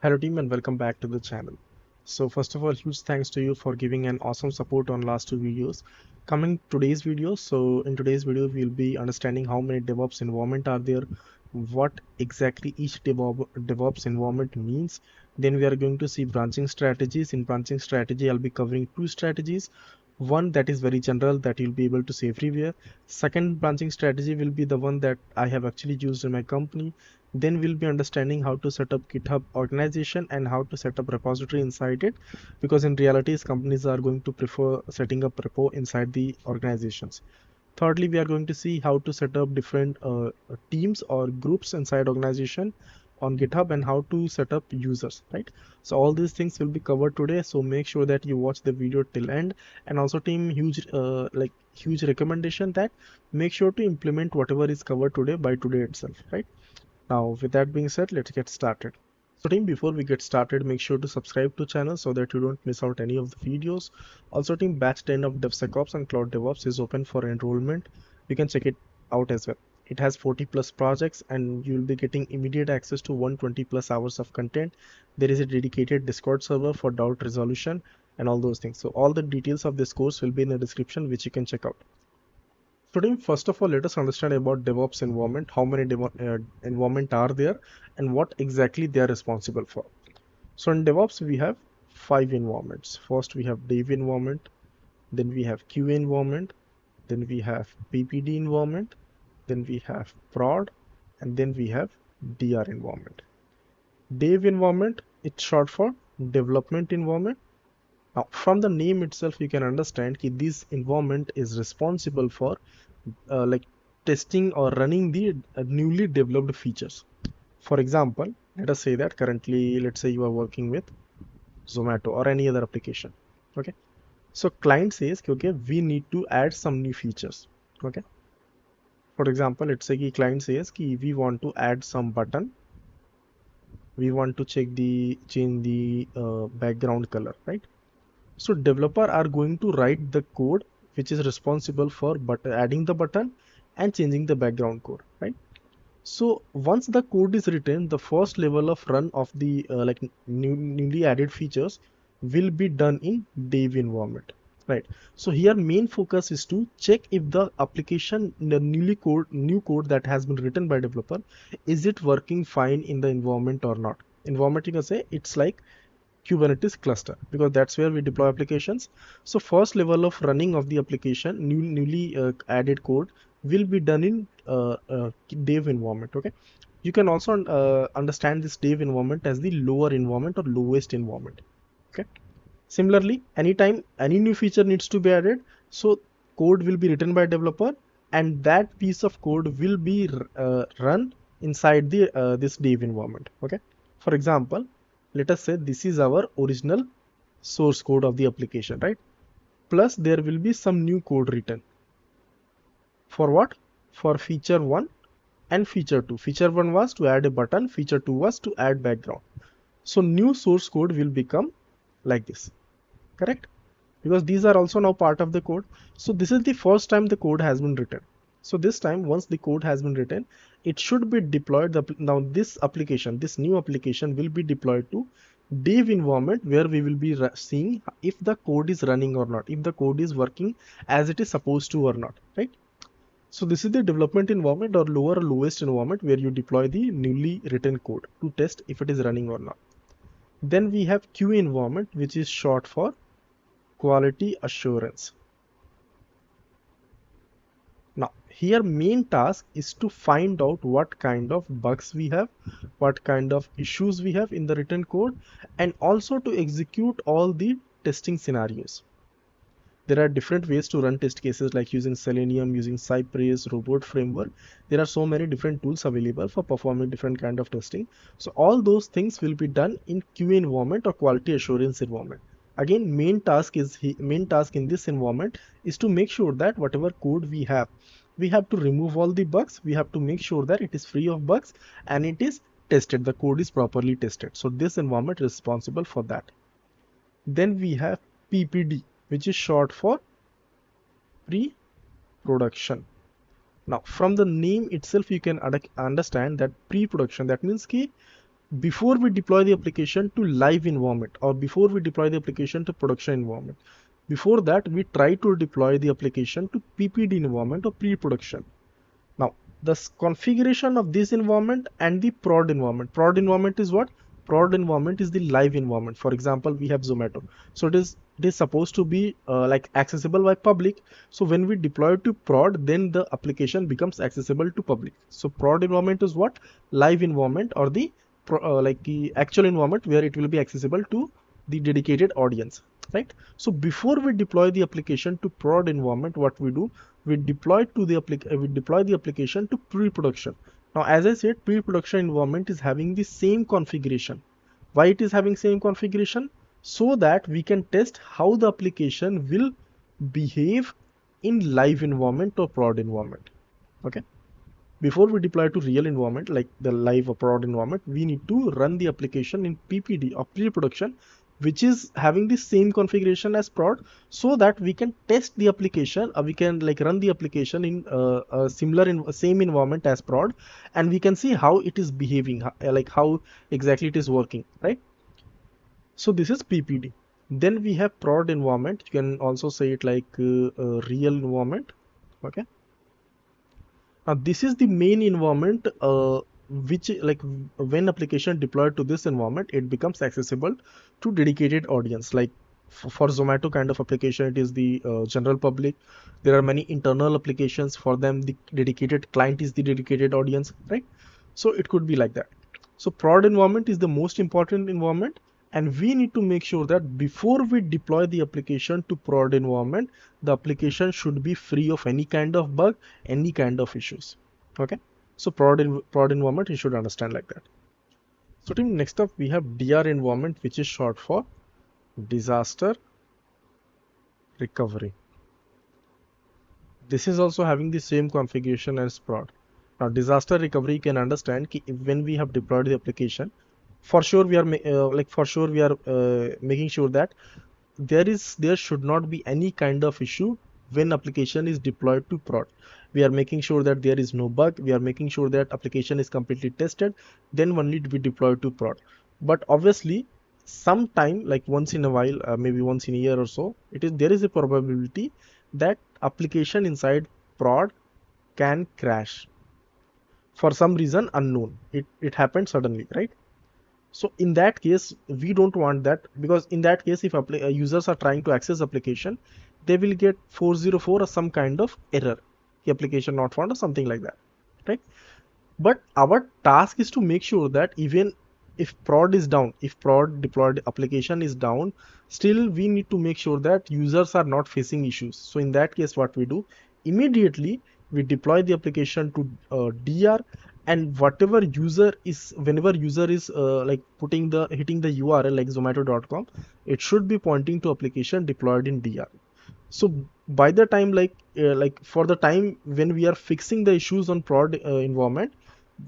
Hello team and welcome back to the channel. So first of all, huge thanks to you for giving an awesome support on last two videos. Coming today's video, so in today's video we'll be understanding how many DevOps environment are there, what exactly each DevOps environment means. Then we are going to see branching strategies. In branching strategy, I'll be covering two strategies. One that is very general that you'll be able to see everywhere. Second branching strategy will be the one that I have actually used in my company. Then we'll be understanding how to set up GitHub organization and how to set up repository inside it, because in reality companies are going to prefer setting up repo inside the organizations. Thirdly, we are going to see how to set up different teams or groups inside organization on GitHub and how to set up users, right? So all these things will be covered today, so make sure that you watch the video till end. And also team, huge recommendation that make sure to implement whatever is covered today by today itself, right? Now, with that being said, let's get started. So team, before we get started, make sure to subscribe to channel so that you don't miss out any of the videos. Also team, batch 10 of DevSecOps and Cloud DevOps is open for enrollment. You can check it out as well. It has 40 plus projects and you will be getting immediate access to 120 plus hours of content. There is a dedicated Discord server for doubt resolution and all those things. So all the details of this course will be in the description, which you can check out. So team, first of all, let us understand about DevOps environment, how many environment are there and what exactly they are responsible for. So in DevOps, we have 5 environments. First, we have Dev environment, then we have QA environment, then we have PPD environment, then we have prod, and then we have DR environment. Dev environment, it's short for development environment. Now, from the name itself, you can understand that this environment is responsible for testing or running the newly developed features. For example, let us say that currently, let's say you are working with Zomato or any other application. Okay, so client says, okay, we need to add some new features. Okay, for example, let's say client says we want to add some button, we want to change the background color, right? So developer are going to write the code which is responsible for adding the button and changing the background code, right? So once the code is written, the first level of run of the newly added features will be done in Dev environment, right? So here main focus is to check if the application, the new code that has been written by developer, is it working fine in the environment or not. Environment, you can say it's like Kubernetes cluster, because that's where we deploy applications. So first level of running of the application, newly added code will be done in Dev environment. Okay, you can also understand this Dev environment as the lower environment or lowest environment. Okay, similarly, anytime any new feature needs to be added, so code will be written by developer and that piece of code will be run inside the this Dev environment. Okay, for example, let us say this is our original source code of the application, right? Plus there will be some new code written. For what? For feature 1 and feature 2. Feature 1 was to add a button, feature 2 was to add background. So new source code will become like this, correct? Because these are also now part of the code. So this is the first time the code has been written. So this time, once the code has been written, it should be deployed. Now this application, this new application will be deployed to Dev environment, where we will be seeing if the code is running or not, if the code is working as it is supposed to or not, right? So this is the development environment or lowest environment where you deploy the newly written code to test if it is running or not. Then we have QA environment, which is short for quality assurance. Now here main task is to find out what kind of bugs we have, what kind of issues we have in the written code, and also to execute all the testing scenarios. There are different ways to run test cases, like using Selenium, using Cypress, Robot Framework. There are so many different tools available for performing different kind of testing. So all those things will be done in QA environment or quality assurance environment. Again, main task in this environment is to make sure that whatever code we have to remove all the bugs. We have to make sure that it is free of bugs and it is tested. The code is properly tested. So this environment is responsible for that. Then we have PPD, which is short for pre-production. Now from the name itself you can understand that pre-production, that means before we deploy the application to live environment, or before we deploy the application to production environment. Before that, we try to deploy the application to PPD environment or pre-production. Now, the configuration of this environment and the prod environment. Prod environment is what? Prod environment is the live environment. For example, we have Zomato. So it is supposed to be like accessible by public. So when we deploy to prod, then the application becomes accessible to public. So prod environment is what? Live environment, or the like the actual environment where it will be accessible to the dedicated audience, right? So before we deploy the application to prod environment, what we do, we deploy the application to pre-production. Now, as I said, pre-production environment is having the same configuration. Why it is having same configuration? So that we can test how the application will behave in live environment or prod environment. Okay. Before we deploy to real environment like the live or prod environment, we need to run the application in PPD or pre-production, which is having the same configuration as prod, so that we can test the application, or we can like run the application in a similar same environment as prod, and we can see how it is behaving, like how exactly it is working, right? So this is PPD. Then we have prod environment. You can also say it like a real environment. Okay. Now this is the main environment which, like, when application deployed to this environment, it becomes accessible to dedicated audience. Like for Zomato kind of application, it is the general public. There are many internal applications. For them, the dedicated client is the dedicated audience, right? So it could be like that. So prod environment is the most important environment, and we need to make sure that before we deploy the application to prod environment, the application should be free of any kind of bug, any kind of issues. Okay. So prod environment, you should understand like that. So team, next up we have DR environment, which is short for disaster recovery. This is also having the same configuration as prod. Now disaster recovery, you can understand when we have deployed the application, for sure we are making sure that there should not be any kind of issue when application is deployed to prod. We are making sure that there is no bug. We are making sure that application is completely tested. Then only we deploy to prod. But obviously, sometime, like once in a while, maybe once in a year or so, there is a probability that application inside prod can crash for some reason unknown. It happened suddenly, right? So in that case, we don't want that, because in that case, if users are trying to access application, they will get 404 or some kind of error, the application not found or something like that, right? But our task is to make sure that even if prod is down, if prod deployed application is down, still we need to make sure that users are not facing issues. So in that case, what we do, immediately we deploy the application to DR, and whenever user is like hitting the URL like zomato.com, it should be pointing to application deployed in DR. So by the time for the time when we are fixing the issues on prod environment,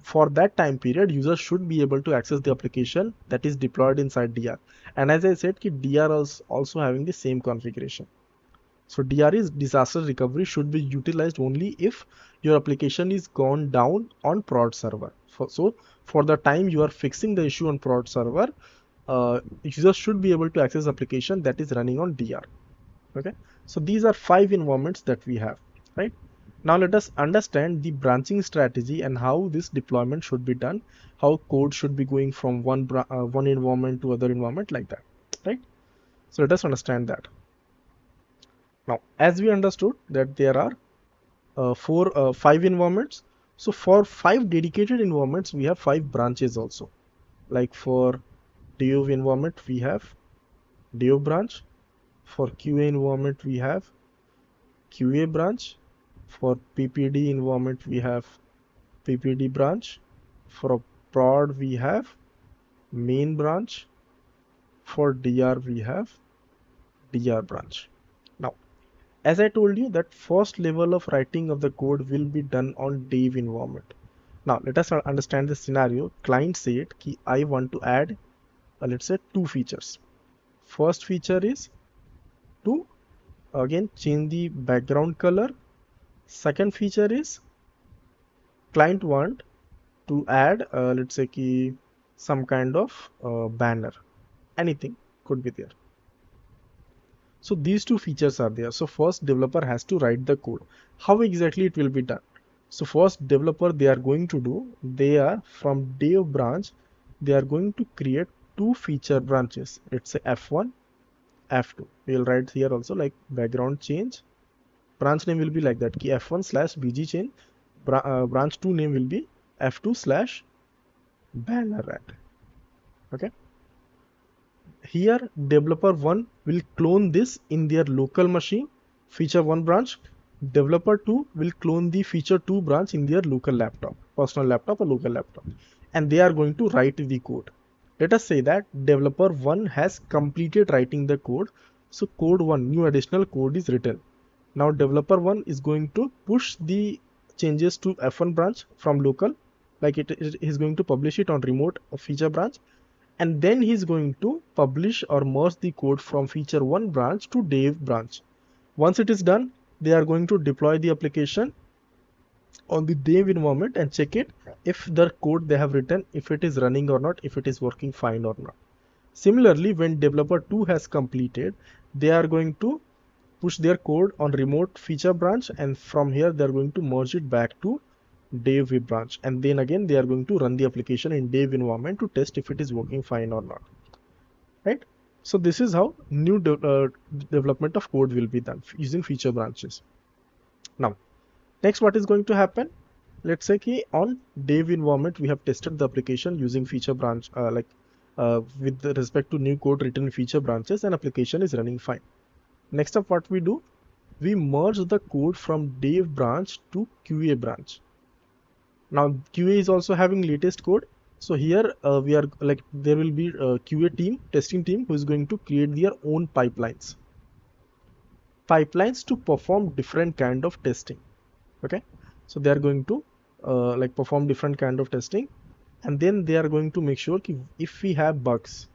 for that time period, users should be able to access the application that is deployed inside DR. And as I said, DR is also having the same configuration. So DR is disaster recovery, should be utilized only if your application is gone down on prod server. So for the time you are fixing the issue on prod server, users should be able to access application that is running on DR. Okay. So these are 5 environments that we have, right? Now let us understand the branching strategy and how this deployment should be done, how code should be going from one environment to other environment, like that, right? So let us understand that. Now, as we understood that there are 5 environments. So for 5 dedicated environments, we have 5 branches also. Like for dev environment, we have dev branch. For QA environment, we have QA branch. For PPD environment, we have PPD branch. For prod, we have main branch. For DR, we have DR branch. Now, as I told you, that first level of writing of the code will be done on dev environment. Now, let us understand the scenario. Client said, I want to add, let's say 2 features. First feature is to again change the background color. Second feature is client want to add let's say some kind of banner, anything could be there. So these two features are there. So first, developer has to write the code. How exactly it will be done? So first, developer, they are going to do, they are from dev branch, they are going to create two feature branches. Let's say F1, F2. We will write here also like background change. Branch name will be like that, F1/bg change. Branch 2 name will be F2/banner ad. Okay. Here developer 1 will clone this in their local machine, feature 1 branch. Developer 2 will clone the feature 2 branch in their local laptop, personal laptop or local laptop, and they are going to write the code. Let us say that developer 1 has completed writing the code. So code 1, new additional code is written. Now developer 1 is going to push the changes to F1 branch from local, like it is going to publish it on remote feature branch, and then he is going to publish or merge the code from feature 1 branch to dev branch. Once it is done, they are going to deploy the application on the dev environment and check it if the code they have written, if it is running or not, if it is working fine or not. Similarly, when developer 2 has completed, they are going to push their code on remote feature branch, and from here they are going to merge it back to dev branch, and then again they are going to run the application in dev environment to test if it is working fine or not, right? So this is how new development of code will be done using feature branches. Now next, what is going to happen? Let's say कि on dev environment we have tested the application using feature branch, with respect to new code written in feature branches, and application is running fine. Next up, what we do? We merge the code from dev branch to QA branch. Now QA is also having latest code. So here we are like, there will be a QA team, testing team, who is going to create their own pipelines to perform different kind of testing. Okay, so they are going to perform different kind of testing, and then they are going to make sure if we have bugs,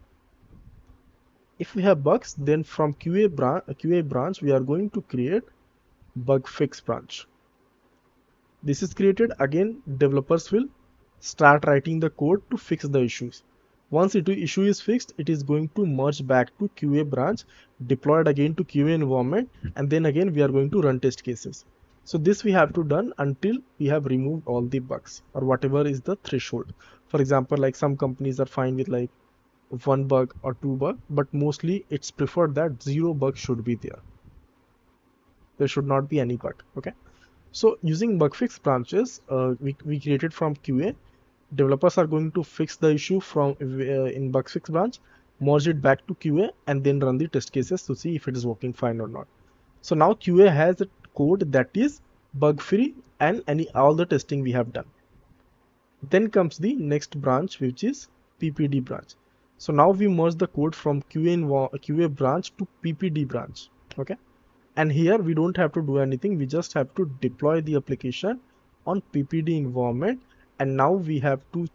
then from QA branch we are going to create bug fix branch. This is created, again developers will start writing the code to fix the issues. Once issue is fixed, it is going to merge back to QA branch, deployed again to QA environment, and then again we are going to run test cases. So this we have to done until we have removed all the bugs, or whatever is the threshold. For example, like some companies are fine with like 1 bug or 2 bug, but mostly it's preferred that 0 bug should be there. There should not be any bug. Okay. So using bug fix branches, we created from QA. Developers are going to fix the issue from in bug fix branch, merge it back to QA, and then run the test cases to see if it is working fine or not. So now QA has a code that is bug free and all the testing we have done. Then comes the next branch, which is PPD branch. So now we merge the code from QA branch to PPD branch. Okay. And here we don't have to do anything. We just have to deploy the application on PPD environment. And now we have to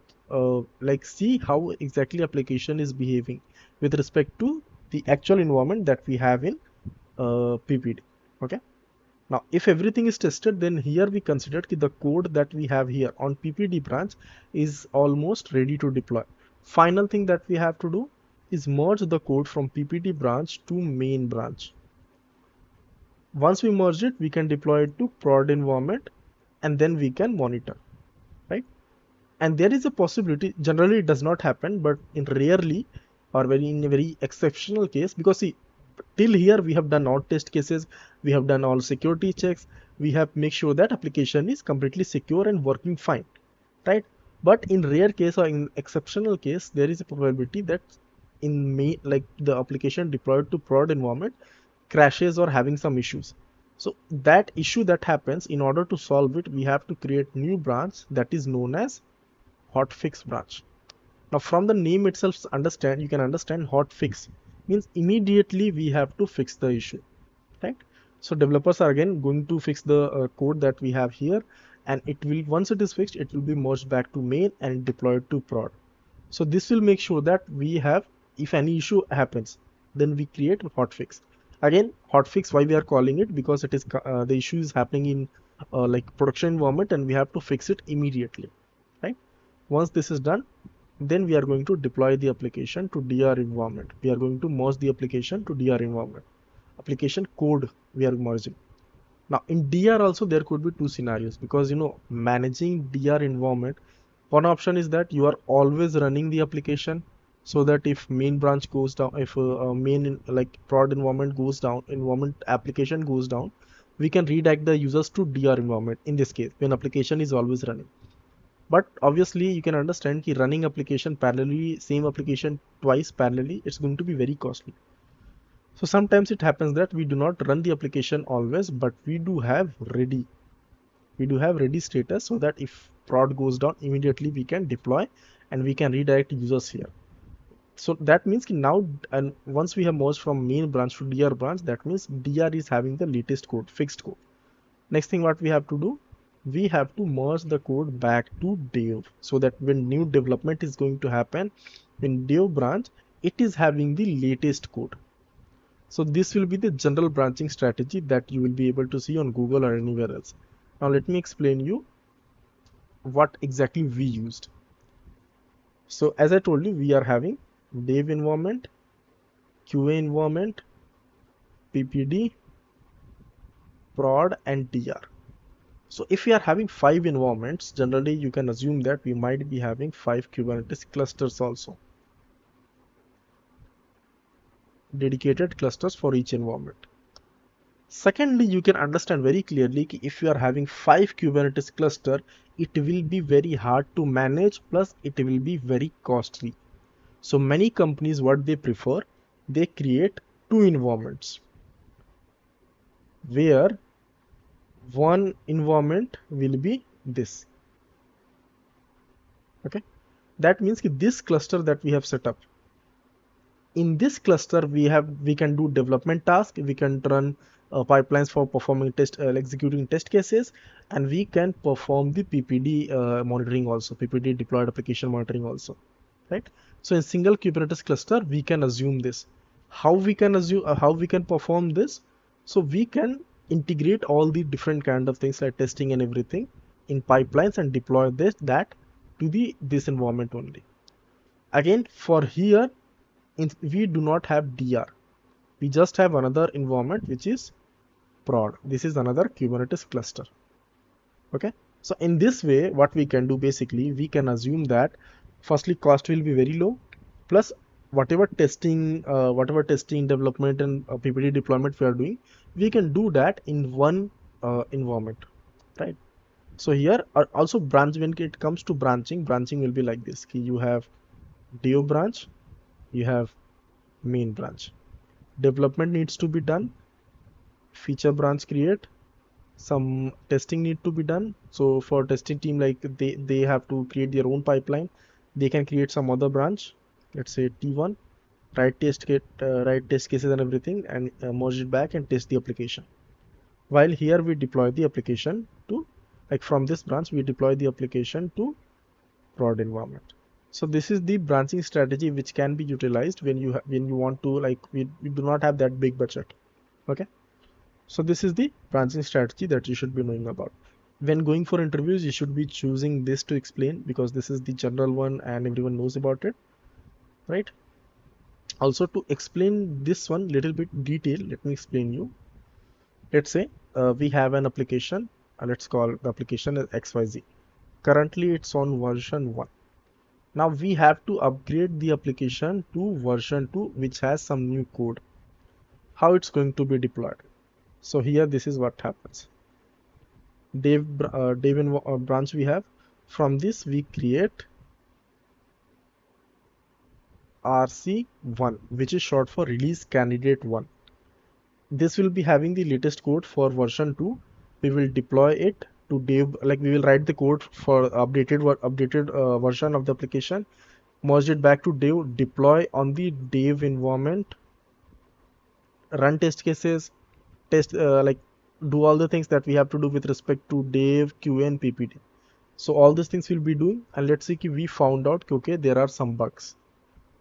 see how exactly application is behaving with respect to the actual environment that we have in PPD. Okay. Now, if everything is tested, then here we considered the code that we have here on PPD branch is almost ready to deploy. Final thing that we have to do is merge the code from PPD branch to main branch. Once we merge it, we can deploy it to prod environment, and then we can monitor, right? And there is a possibility, generally it does not happen, but in rarely or in a very exceptional case, because see, till here we have done all test cases, we have done all security checks, we have make sure that application is completely secure and working fine, right? But in rare case or in exceptional case, there is a probability that the application deployed to prod environment crashes or having some issues. So that issue that happens, in order to solve it, we have to create new branch that is known as hotfix branch. Now from the name itself, you can understand hotfix means immediately we have to fix the issue, right? So developers are again going to fix the code that we have here, and once it is fixed, it will be merged back to main and deployed to prod. So this will make sure that we have, if any issue happens, then we create hotfix. Again, hotfix, why we are calling it, because it is the issue is happening in production environment, and we have to fix it immediately, right? Once this is done, Then we are going to deploy the application to DR environment. We are going to merge the application to DR environment. Application code we are merging. Now in DR also there could be two scenarios, because managing DR environment, one option is that you are always running the application, so that if main branch goes down, if main like prod environment goes down, environment application goes down, we can redirect the users to DR environment in this case when application is always running. But obviously you can understand that running application parallelly, same application twice parallelly, it's going to be very costly. So sometimes it happens that we do not run the application always, but we do have ready status, so that if prod goes down, immediately we can deploy and we can redirect users here. So that means now, and once we have merged from main branch to DR branch, that means DR is having the latest code, fixed code. Next thing what we have to do, we have to merge the code back to dev, so that when new development is going to happen in dev branch, it is having the latest code. So this will be the general branching strategy that you will be able to see on Google or anywhere else. Now let me explain you what exactly we used. So as I told you, we are having dev environment, QA environment, PPD, prod and DR. So if we are having 5 environments, generally you can assume that we might be having 5 Kubernetes clusters also. Dedicated clusters for each environment. Secondly, you can understand very clearly that if you are having 5 Kubernetes cluster, it will be very hard to manage, plus it will be very costly. So many companies, what they prefer, they create 2 environments, where one environment will be this. Okay, that means this cluster that we have set up, in this cluster we can do development task, we can run pipelines for performing executing test cases, and we can perform the PPD monitoring also, PPD deployed application monitoring also, right? So in single Kubernetes cluster we can assume this. How we can perform this? So we can integrate all the different kind of things like testing and everything in pipelines and deploy that to this environment only. Again, for here, we do not have DR, we just have another environment which is prod. This is another Kubernetes cluster. Okay, so in this way what we can do, basically we can assume that firstly cost will be very low, plus whatever testing development and PPD deployment we are doing, we can do that in one environment, right? So here also branch, when it comes to branching will be like this. You have dev branch, you have main branch, development needs to be done, feature branch create, some testing need to be done. So for testing team, like they have to create their own pipeline, they can create some other branch, let's say T1, write test cases and everything, and merge it back and test the application. While here we deploy the application to, like from this branch we deploy the application to prod environment. So this is the branching strategy which can be utilized when you want to, like we do not have that big budget. Okay, so this is the branching strategy that you should be knowing about. When going for interviews, you should be choosing this to explain, because this is the general one and everyone knows about it, right? Also, to explain this one little bit detail, let me explain you. Let's say we have an application, let's call the application as XYZ. Currently it's on version 1. Now we have to upgrade the application to version 2, which has some new code. How it's going to be deployed? So here this is what happens. Dev branch we have. From this we create RC1, which is short for release candidate 1. This will be having the latest code for version 2. We will deploy it to dev, like we will write the code for updated version of the application, merge it back to dev, deploy on the dev environment, run test cases, test like do all the things that we have to do with respect to dev, QA and PPD. So all these things we'll be doing, and let's see we found out okay, there are some bugs.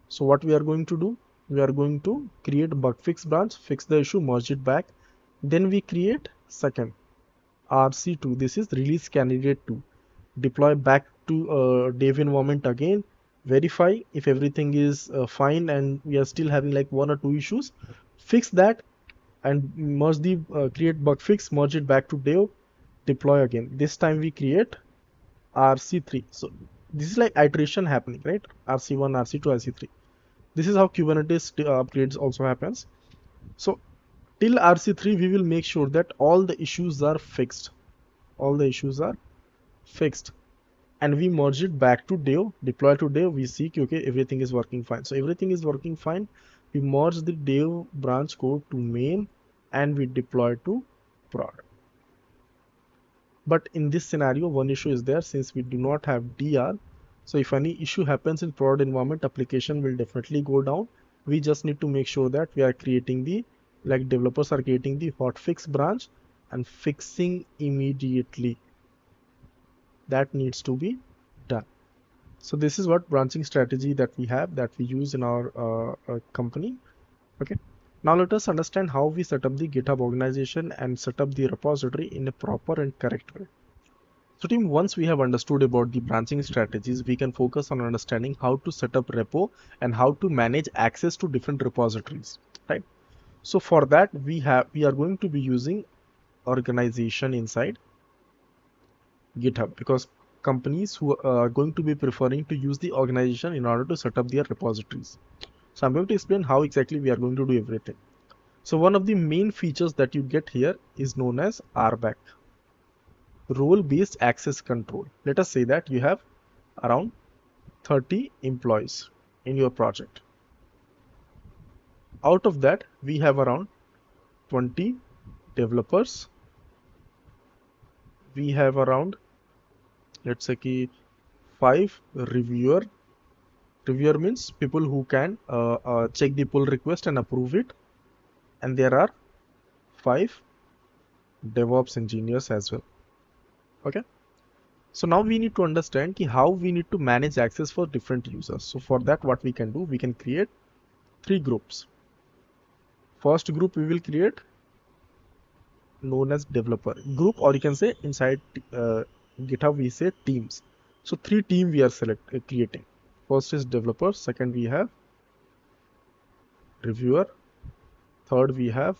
So what we are going to do, we are going to create bug fix branch, fix the issue, merge it back. Then we create second RC2, this is release candidate 2, deploy back to dev environment again, verify if everything is fine and we are still having like 1 or 2 issues, fix that and merge the create bug fix, merge it back to dev, deploy again. This time we create RC3. So this is like iteration happening, right? RC1, RC2, RC3. This is how Kubernetes upgrades also happens. So till RC3 we will make sure that all the issues are fixed. All the issues are fixed. And we merge it back to dev, deploy to dev, we see okay, everything is working fine. So everything is working fine. We merge the dev branch code to main and we deploy to prod. But in this scenario, one issue is there since we do not have DR. So if any issue happens in prod environment, application will definitely go down. We just need to make sure that we are creating the, like developers are creating the hotfix branch and fixing immediately. That needs to be done. So this is what branching strategy that we have, that we use in our company. Okay. Now let us understand how we set up the GitHub organization and set up the repository in a proper and correct way. So team, once we have understood about the branching strategies, we can focus on understanding how to set up repo and how to manage access to different repositories, right? So for that we are going to be using organization inside GitHub, because companies who are going to be preferring to use the organization in order to set up their repositories. So I'm going to explain how exactly we are going to do everything. So one of the main features that you get here is known as RBAC, role-based access control. Let us say that you have around 30 employees in your project. Out of that, we have around 20 developers. We have around, let's say, 5 reviewer. Reviewer means people who can check the pull request and approve it. And there are 5 DevOps engineers as well. Okay. So now we need to understand how we need to manage access for different users. So for that, what we can do, we can create 3 groups. First group we will create known as developer group, or you can say inside GitHub we say teams. So 3 teams we are creating. First is developer, second we have reviewer, third we have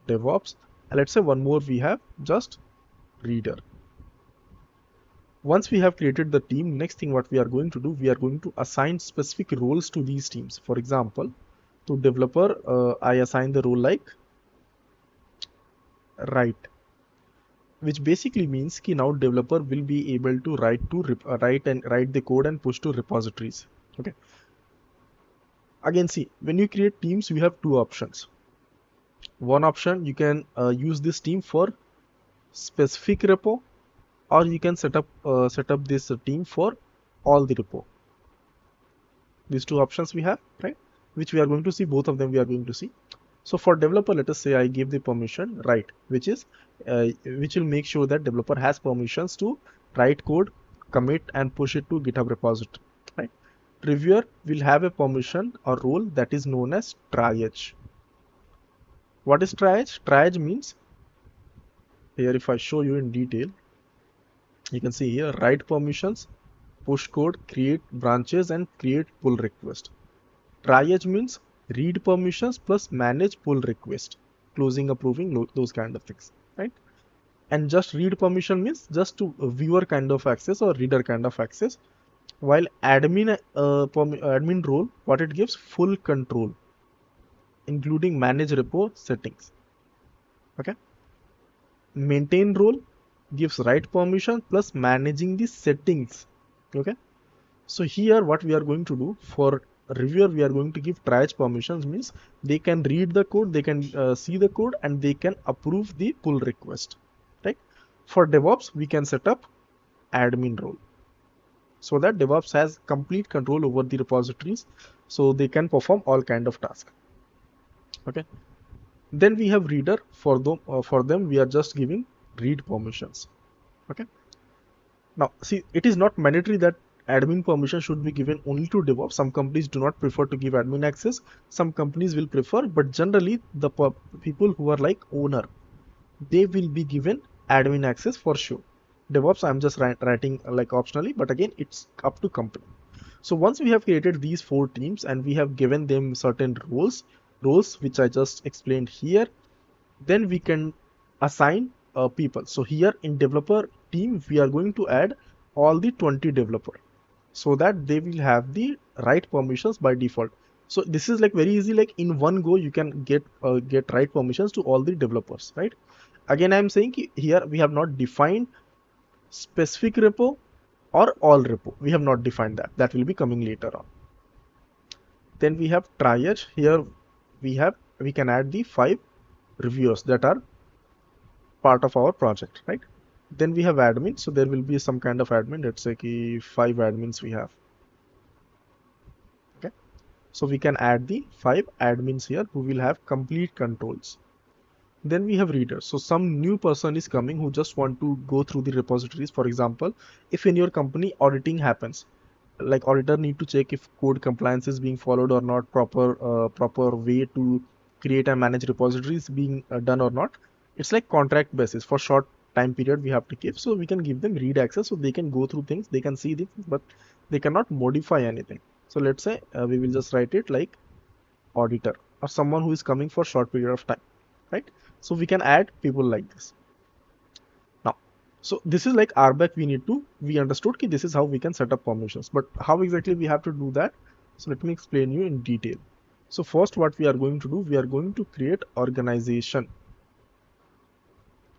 DevOps, and let's say one more we have just reader. Once we have created the team, next thing what we are going to do, we are going to assign specific roles to these teams. For example, to developer, I assign the role like write, which basically means that now developer will be able to write the code and push to repositories. Okay. Again, see, when you create teams, you have 2 options. One option, you can use this team for specific repo, or you can set up this team for all the repo. These 2 options we have, right? Which we are going to see, both of them we are going to see. So for developer, let us say I give the permission write, which will make sure that developer has permissions to write code, commit and push it to GitHub repository, right? Reviewer will have a permission or role that is known as triage. What is triage? Triage means, here if I show you in detail, you can see here write permissions, push code, create branches and create pull request. Triage means read permissions plus manage pull request, closing, approving, those kind of things, right? And just read permission means just to viewer kind of access or reader kind of access, while admin role, what it gives, full control, including manage repo settings. Okay. Maintain role gives write permission plus managing the settings. Okay. So here what we are going to do, for reviewer we are going to give triage permissions, means they can read the code, they can see the code and they can approve the pull request, right? For DevOps we can set up admin role, so that DevOps has complete control over the repositories, so they can perform all kind of tasks. Okay. Then we have reader. For them we are just giving read permissions. Okay. Now see, it is not mandatory that admin permission should be given only to DevOps. Some companies do not prefer to give admin access, some companies will prefer, but generally the people who are like owner, they will be given admin access for sure. DevOps I'm just writing like optionally, but again it's up to company. So once we have created these 4 teams and we have given them certain roles which I just explained here, then we can assign people. So here in developer team we are going to add all the 20 developer, so that they will have the right permissions by default. So this is like very easy, like in one go you can get right permissions to all the developers, right? Again I'm saying here we have not defined specific repo or all repo. We have not defined that. That will be coming later on. Then we have triage. Here we can add the 5 reviewers that are part of our project, right? Then we have admin. So there will be some kind of admin. Let's say 5 admins we have. Okay. So we can add the 5 admins here who will have complete controls. Then we have readers. So some new person is coming who just want to go through the repositories. For example, if in your company auditing happens, like auditor need to check if code compliance is being followed or not, proper way to create and manage repositories being done or not. It's like contract basis. For short time period we have to give, so we can give them read access so they can go through things, they can see things, but they cannot modify anything. So let's say we will just write it like auditor or someone who is coming for short period of time, right? So we can add people like this. Now, so this is like RBAC. We understood that this is how we can set up permissions, but how exactly we have to do that? So let me explain you in detail. So first what we are going to do, we are going to create organization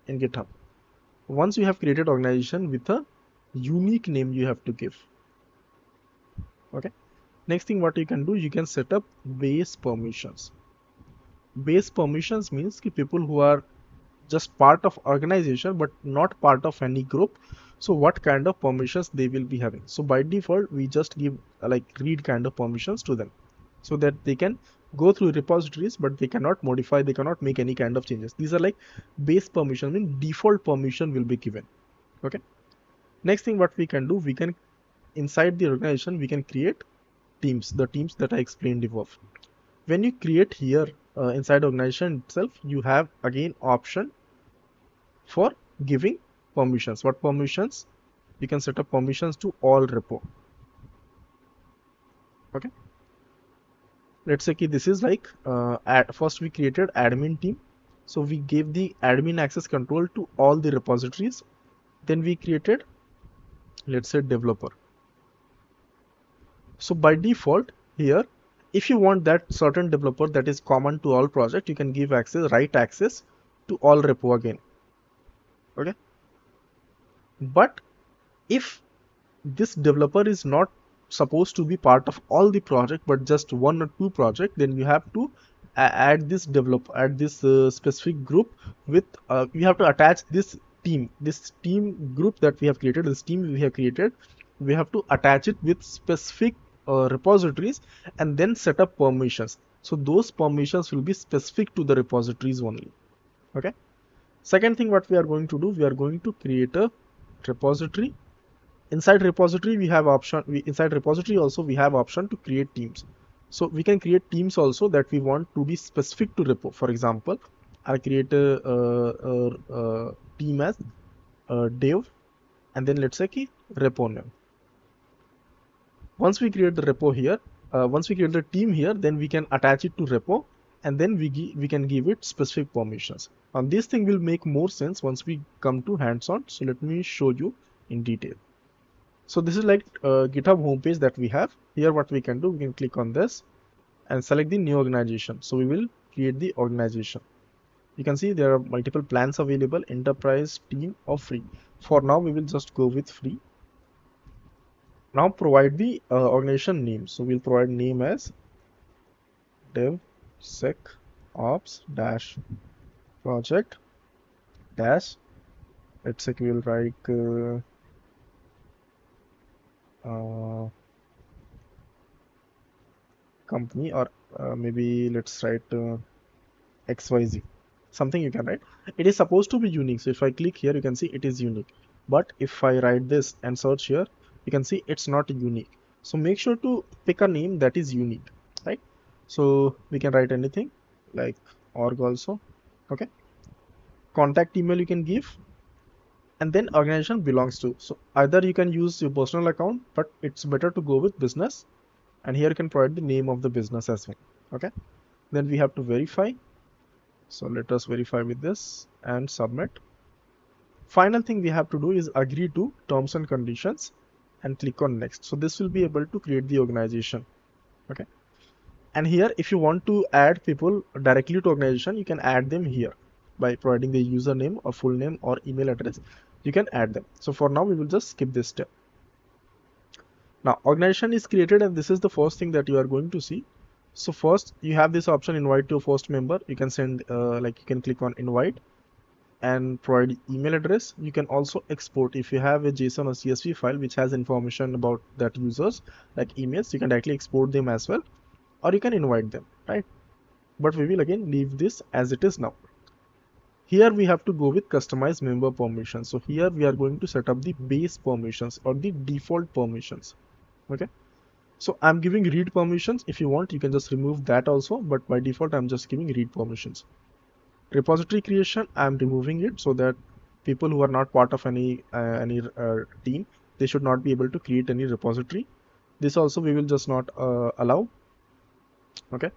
in GitHub. Once you have created organization with a unique name you have to give. Okay. Next thing what you can do, you can set up base permissions. Base permissions means people who are just part of organization but not part of any group. So what kind of permissions they will be having? So by default we just give like read kind of permissions to them, so that they can go through repositories but they cannot modify, they cannot make any kind of changes. These are like base permission, mean default permission will be given. Okay. Next thing what we can do, we can inside the organization we can create teams, the teams that I explained above. When you create here inside organization itself, you have again option for giving permissions. What permissions? You can set up permissions to all repo. Okay. Let's say this is like first we created admin team, so we gave the admin access control to all the repositories. Then we created, let's say, developer. So by default here, if you want that certain developer that is common to all project, you can give access, write access to all repo again. Okay. But if this developer is not supposed to be part of all the project but just 1 or 2 project, then you have to add this developer, add this specific group with you have to attach this team group that we have created, this team we have created, we have to attach it with specific repositories and then set up permissions. So those permissions will be specific to the repositories only. Okay. Second thing what we are going to do, we are going to create a repository. Inside repository we have option, inside repository also we have option to create teams. So we can create teams also that we want to be specific to repo. For example, I'll create a team as dev and then let's say repo name. Once we create the repo here, once we create the team here, then we can attach it to repo and then we can give it specific permissions. And this thing will make more sense once we come to hands-on. So let me show you in detail. So this is like GitHub homepage that we have. Here what we can do, we can click on this and select the new organization. So we will create the organization. You can see there are multiple plans available, enterprise, team or free. For now we will just go with free. Now provide the organization name. So we'll provide name as DevSecOps dash project dash, let's say we'll write company, or maybe let's write XYZ, something you can write. It is supposed to be unique. So if I click here, you can see it is unique. But if I write this and search here, you can see it's not unique. So make sure to pick a name that is unique, right? So we can write anything like org also. Okay. Contact email you can give. and then organization belongs to. So either you can use your personal account, but it's better to go with business, and here you can provide the name of the business as well. Okay, then we have to verify. So let us verify with this and submit. Final thing we have to do is agree to terms and conditions and click on next. So this will be able to create the organization. Okay, and here if you want to add people directly to organization, you can add them here by providing the username or full name or email address. You can add them. So for now we will just skip this step. Now organization is created, and this is the first thing that you are going to see. So first you have this option, invite to first member. You can send you can click on invite and provide email address. You can also export if you have a JSON or CSV file which has information about that users, like emails. You can directly export them as well, or you can invite them, right? But we will again leave this as it is now. Here we have to go with customize member permissions. So here we are going to set up the base permissions or the default permissions. Okay, so I'm giving read permissions. If you want, you can just remove that also, but by default I'm just giving read permissions. Repository creation, I'm removing it so that people who are not part of any team, they should not be able to create any repository. This also we will just not allow. Okay,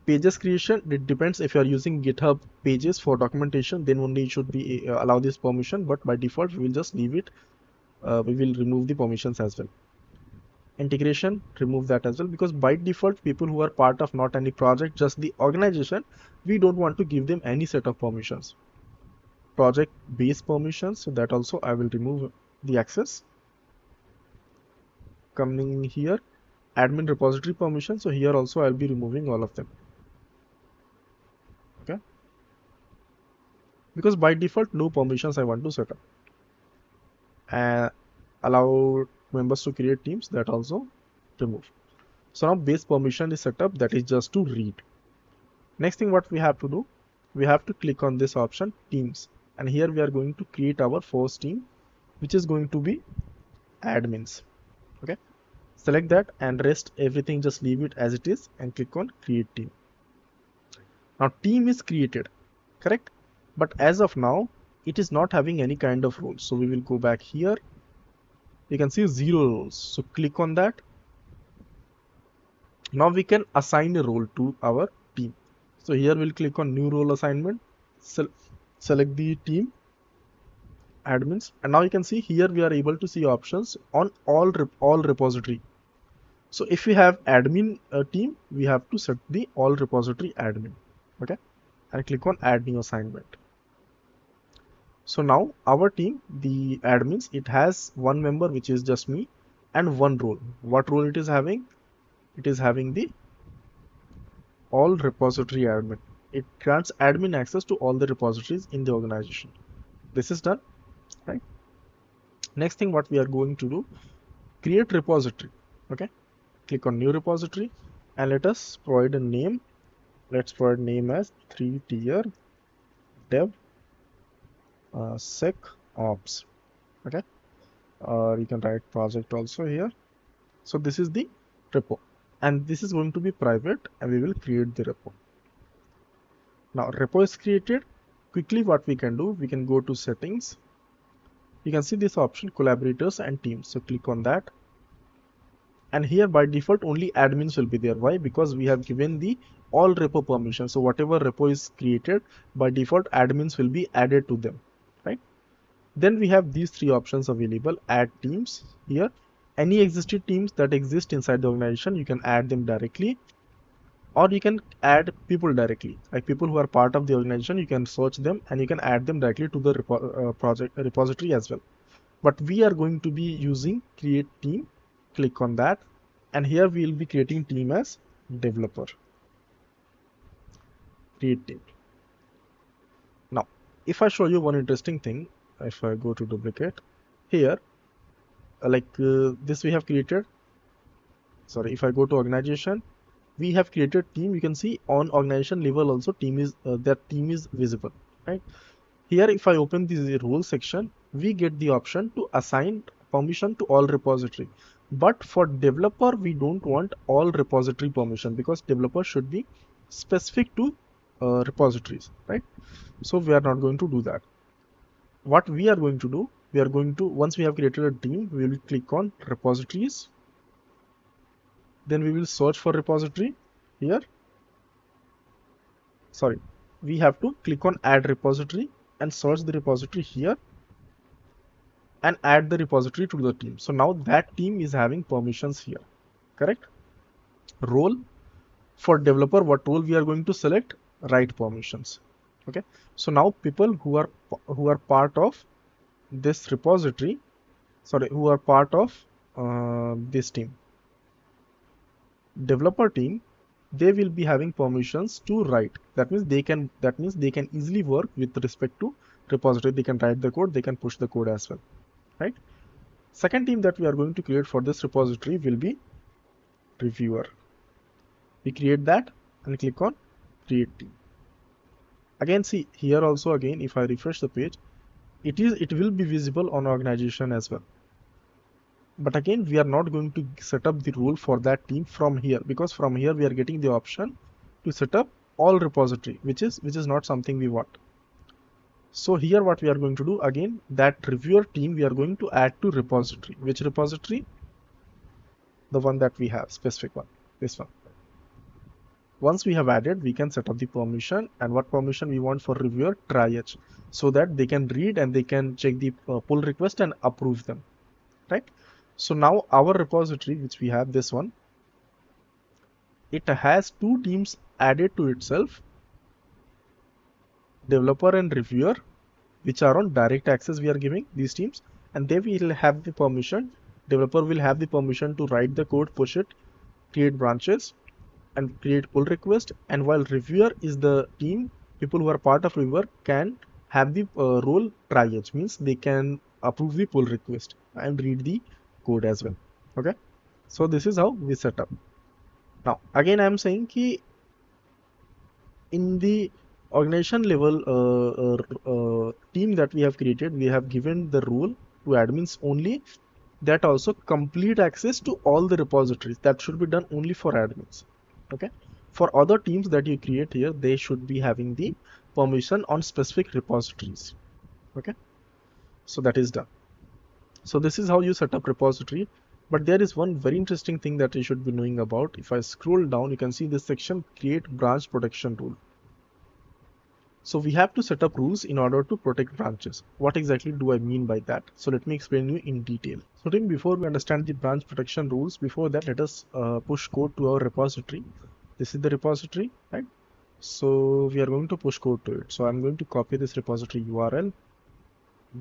pages creation, it depends. If you are using GitHub pages for documentation, then only it should be allow this permission, but by default we will just leave it. We will remove the permissions as well. Integration, remove that as well, because by default people who are part of not any project, just the organization, we don't want to give them any set of permissions. Project base permissions, so that also I will remove the access. Coming here, admin repository permission, so here also I'll be removing all of them. Okay, because by default no permissions I want to set up. Allow members to create teams, that also remove. So now base permission is set up, that is just to read. Next thing what we have to do, we have to click on this option teams, and here we are going to create our first team, which is going to be admins. Okay, select that, and rest everything just leave it as it is and click on create team. Now team is created, correct, but as of now it is not having any kind of role. So we will go back here. You can see 0 roles, so click on that. Now we can assign a role to our team. So here we'll click on new role assignment, select the team admins, and now you can see here we are able to see options on all repository. So if we have admin team, we have to set the all repository admin. Okay, and click on add new assignment. So now our team, the admins, it has one member which is just me and one role. What role it is having? It is having the all repository admin. It grants admin access to all the repositories in the organization. This is done, right? Next thing what we are going to do, create repository. Okay, click on new repository and let us provide a name. Let's provide name as 3-tier DevSecOps. Okay, you can write project also here. So this is the repo, and this is going to be private, and we will create the repo. Now repo is created. Quickly what we can do, we can go to settings. You can see this option collaborators and teams, so click on that, and here by default only admins will be there. Why? Because we have given the all repo permission. So whatever repo is created, by default admins will be added to them, right? Then we have these 3 options available. Add teams. Here any existing teams that exist inside the organization, you can add them directly, or you can add people directly, like people who are part of the organization. You can search them and you can add them directly to the repository as well. But we are going to be using create team. Click on that, and here we will be creating team as developer. Create team. Now if I show you one interesting thing, if I go to duplicate here, this we have created. Sorry, if I go to organization, we have created team. You can see on organization level also team is that team is visible, right? Here if I open the role section, we get the option to assign permission to all repository. But for developer, we don't want all repository permission, because developer should be specific to repositories, right? So we are not going to do that. what we are going to do, we are going to, once we have created a team, we will click on repositories. Then we will search for repository here. Sorry, we have to click on add repository and search the repository here and add the repository to the team. So now that team is having permissions here, correct? Role, for developer, what role we are going to select? Write permissions. Okay, so now people who are part of this repository, sorry, who are part of this team, developer team, they will be having permissions to write. That means they can easily work with respect to repository. They can write the code, they can push the code as well, right? Second team that we are going to create for this repository will be reviewer. We create that and click on create team. Again, see here also, again, if I refresh the page, it will be visible on organization as well. But again, we are not going to set up the role for that team from here, because from here we are getting the option to set up all repository, which is not something we want. So here what we are going to do, again, that reviewer team we are going to add to repository. Which repository? The one that we have, specific one, this one. Once we have added, we can set up the permission, and what permission we want for reviewer? 𝗏, so that they can read and they can check the pull request and approve them, right? So now our repository, which we have, this one, it has two teams added to itself, developer and reviewer, which are on direct access. We are giving these teams, and they will have the permission. Developer will have the permission to write the code, push it, create branches, and create pull request. And while reviewer is the team, people who are part of reviewer can have the role 𝗏, means they can approve the pull request and read the code as well. Okay, so this is how we set up. Now again, I am saying ki in the organization level team that we have created, we have given the role to admins only, that also complete access to all the repositories. That should be done only for admins. Okay, for other teams that you create here, they should be having the permission on specific repositories. Okay, so that is done. So this is how you set up repository. But there is one very interesting thing that you should be knowing about. If I scroll down, you can see this section, create branch protection rule. So we have to set up rules in order to protect branches. What exactly do I mean by that? So let me explain you in detail. So then, before we understand the branch protection rules, before that, let us push code to our repository. This is the repository, right? So we are going to push code to it. So I'm going to copy this repository URL,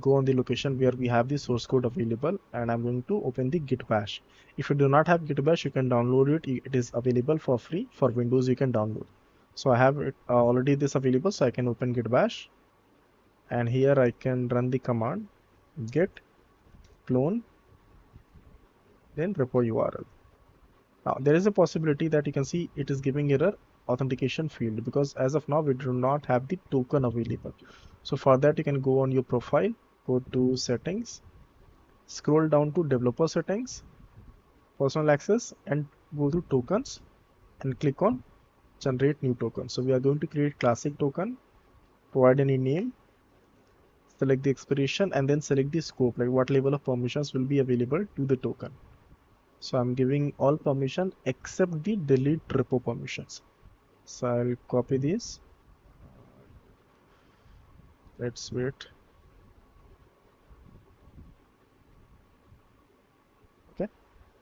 go on the location where we have the source code available, and I'm going to open the git bash. If you do not have git bash, you can download it. It is available for free. For Windows, you can download. So I have it already this available, so I can open git bash, and here I can run the command git clone then repo URL. Now there is a possibility that you can see it is giving error authentication field, because as of now we do not have the token available. So for that, you can go on your profile, go to settings, scroll down to developer settings, personal access, and go to tokens and click on generate new token. So we are going to create classic token, provide any name, select the expiration, and then select the scope, like what level of permissions will be available to the token. So I'm giving all permission except the delete repo permissions. So I'll copy this. Let's wait. Okay,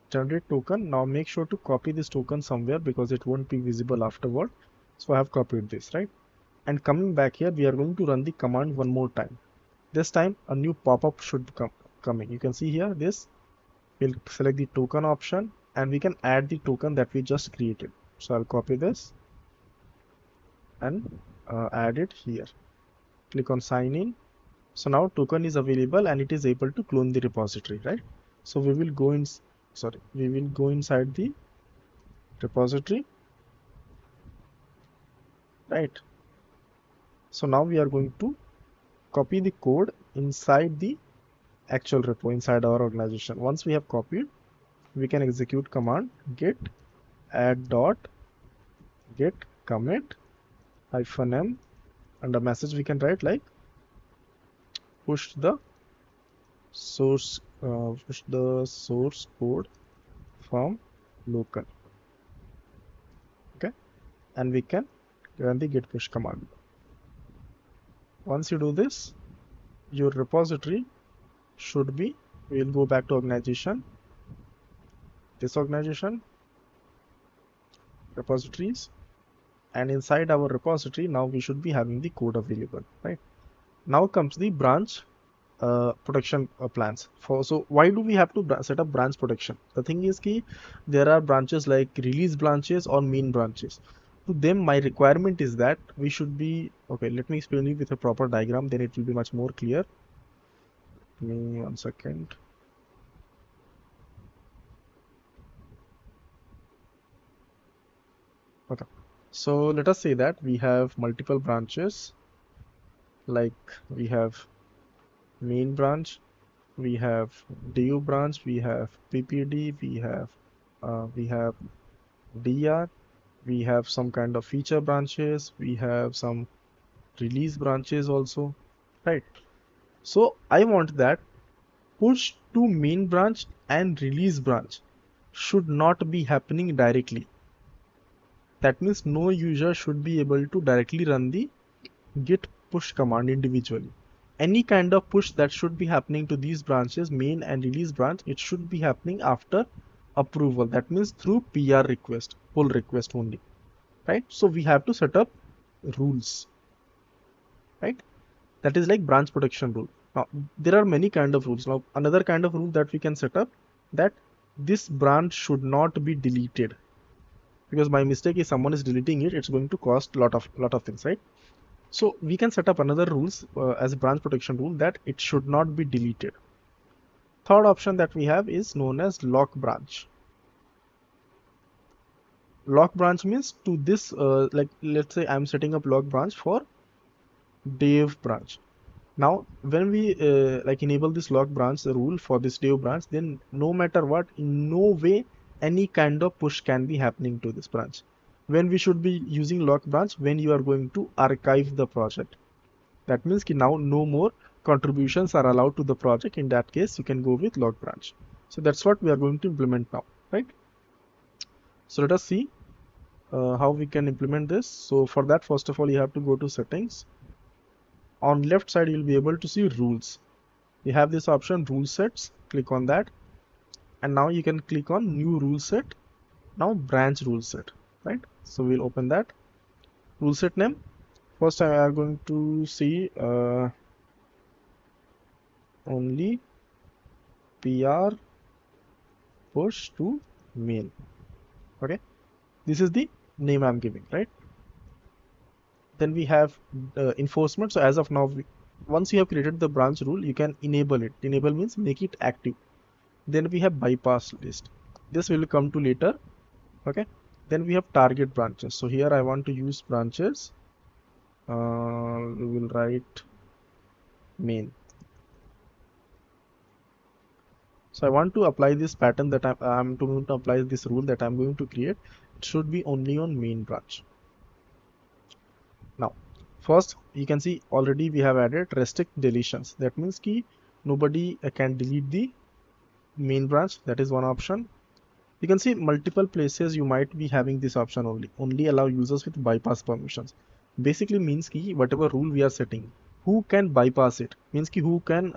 generate token. Now make sure to copy this token somewhere, because it won't be visible afterward. So I have copied this, right? And coming back here, we are going to run the command one more time. This time a new pop-up should coming. You can see here this. We'll select the token option, and we can add the token that we just created. So I'll copy this and add it here. Click on sign in. So now token is available and it is able to clone the repository, right? So we will go inside the repository, right? So now we are going to copy the code inside the actual repo inside our organization. Once we have copied, we can execute command git add dot git commit -m, and a message we can write like push the source code from local. Okay, and we can run the git push command. Once you do this, your repository should be, we'll go back to organization, this organization, repositories, and inside our repository now we should be having the code available, right? Now comes the branch protection plans. So why do we have to set up branch protection? The thing is ki there are branches like release branches or main branches. To them, my requirement is that we should be, okay, let me explain you with a proper diagram, then it will be much more clear. Give me 1 second. Okay, so let us say that we have multiple branches, like we have main branch, we have DU branch, we have PPD, we have DR, we have some kind of feature branches, we have some release branches also, right? So I want that push to main branch and release branch should not be happening directly. That means no user should be able to directly run the git push command individually. Any kind of push that should be happening to these branches, main and release branch, it should be happening after approval. That means through PR request, pull request only, right? So we have to set up rules, right? That is like branch protection rule. Now there are many kind of rules. Now another kind of rule that we can set up, that this branch should not be deleted, because by mistake if someone is deleting it, it's going to cost lot of things, right? So we can set up another rules as a branch protection rule that it should not be deleted. Third option that we have is known as lock branch. Lock branch means to this like let's say I'm setting up lock branch for dev branch. Now when we like enable this lock branch rule for this dev branch, then no matter what, in no way any kind of push can be happening to this branch. When we should be using lock branch? When you are going to archive the project. That means ki now no more contributions are allowed to the project. In that case, you can go with lock branch. So that's what we are going to implement now, right? So let us see how we can implement this. So for that, first of all, you have to go to settings. On left side, you'll be able to see rules. You have this option rule sets. Click on that. And now you can click on new rule set. Now branch rule set, right? So we'll open that. Rule set name. First I am going to see only PR push to main. Okay, this is the name I'm giving, right? Then we have enforcement. So as of now, once you have created the branch rule, you can enable it. Enable means make it active. Then we have bypass list. This will come to later. Okay. Then we have target branches. So here I want to use branches. We will write main. So I want to apply this pattern that I'm going to apply this rule that I'm going to create. It should be only on main branch. Now, first you can see already we have added restrict deletions. That means ki nobody can delete the main branch. That is one option. You can see multiple places you might be having this option only allow users with bypass permissions. Basically means ki whatever rule we are setting, who can bypass it, means ki who can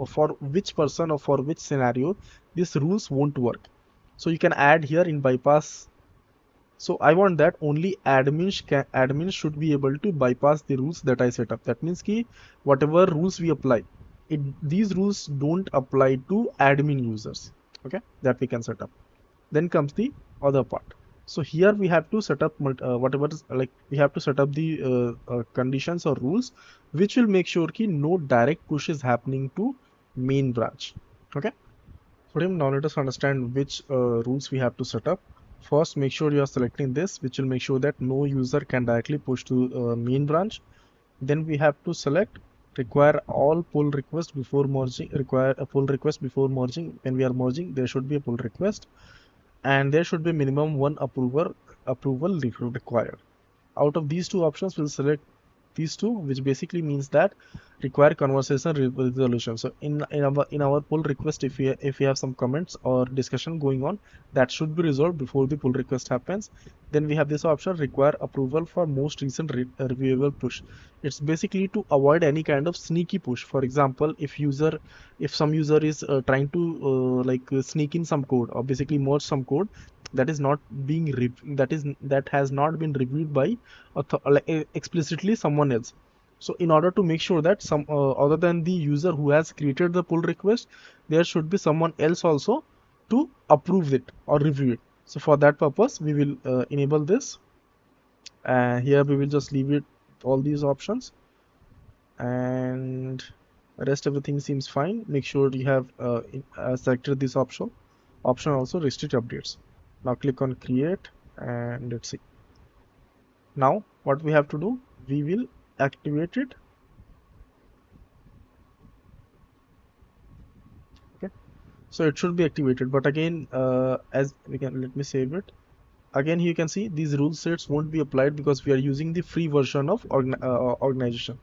for which person or for which scenario these rules won't work. So you can add here in bypass. So I want that only admins should be able to bypass the rules that I set up. That means ki whatever rules we apply, these rules don't apply to admin users. Okay, that we can set up. Then comes the other part. So here we have to set up whatever is like we have to set up the conditions or rules which will make sure ki no direct push is happening to main branch. Okay. So now let us understand which rules we have to set up. First, make sure you are selecting this, which will make sure that no user can directly push to main branch. Then we have to select require all pull requests before merging. Require a pull request before merging. When we are merging, there should be a pull request, and there should be minimum one approval required. Out of these two options, we'll select these two, which basically means that require conversation resolution. So in our pull request, if we have some comments or discussion going on, that should be resolved before the pull request happens. Then we have this option, require approval for most recent reviewable push. It's basically to avoid any kind of sneaky push. For example, if some user is trying to sneak in some code, or basically merge some code that is not being that has not been reviewed by explicitly someone else. So in order to make sure that some other than the user who has created the pull request, there should be someone else also to approve it or review it. So for that purpose, we will enable this, and here we will just leave it all these options, and rest everything seems fine. Make sure you have selected this option also, restrict updates. Now click on create, and let's see. Now what we have to do, we will activate it. Okay, so it should be activated, but again, as we can, let me save it. Again, you can see these rule sets won't be applied because we are using the free version of organization.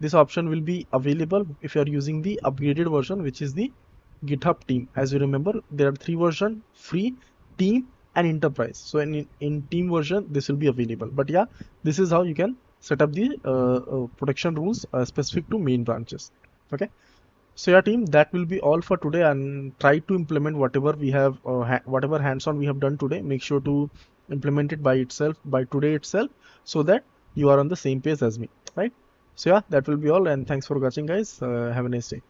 This option will be available if you are using the upgraded version, which is the GitHub team. As you remember, there are three versions: free, team, and enterprise. So in team version, this will be available. But yeah, this is how you can set up the protection rules specific to main branches. Okay, so yeah team, that will be all for today, and try to implement whatever we have whatever hands-on we have done today. Make sure to implement it by today itself, so that you are on the same page as me, right? So yeah, that will be all, and thanks for watching guys. Have a nice day.